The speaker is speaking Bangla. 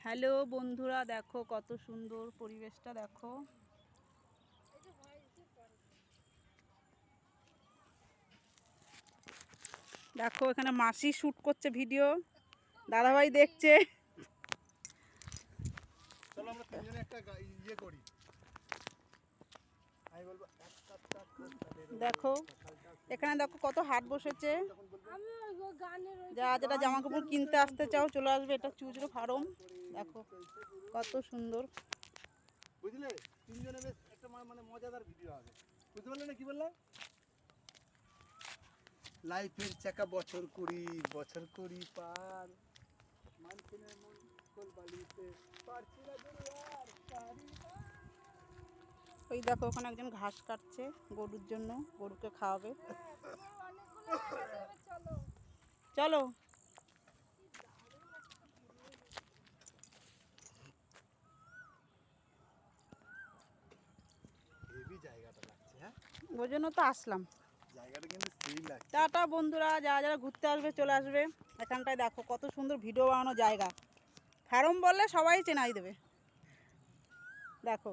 হ্যালো বন্ধুরা, দেখো কত সুন্দর পরিবেশটা। দেখো দেখো এখানে মাসি শুট করছে ভিডিও, দাদাভাই দেখছে। চলো আমরা তিনজনে একটা ইয়ে করি। আমি বলবো দেখো এখানে দেখো কত হাট বসেছে। যারা যেটা জামা কাপড় কিনতে আসতে চাও চলে আসবে। এটা চুচড়ো ফার্ম। দেখো কত সুন্দর, বুঝলে? তিনজনে বেশ একটা মানে মজাদার ভিডিও হবে। বুঝতে পারলে না কি বললাম? লাইফের চাকা বছর কুড়ি পার, মানছিনের মন কোল বালিতে পারছি না আর পারি না। ওই দেখো ওখানে একজন ঘাস কাটছে গরুর জন্য, গরুকে খাওয়াবে। চলো হেভি জায়গাটা লাগছে। হ্যাঁ, ওই জন্য তো আসলাম। জায়গাটা কিন্তু সেই লাগছে। টাটা বন্ধুরা, যারা যারা ঘুরতে আসবে চলে আসবে। এখানটায় দেখো কত সুন্দর ভিডিও বানানো জায়গা। ফার্ম বললে সবাই চেনাই দেবে। দেখো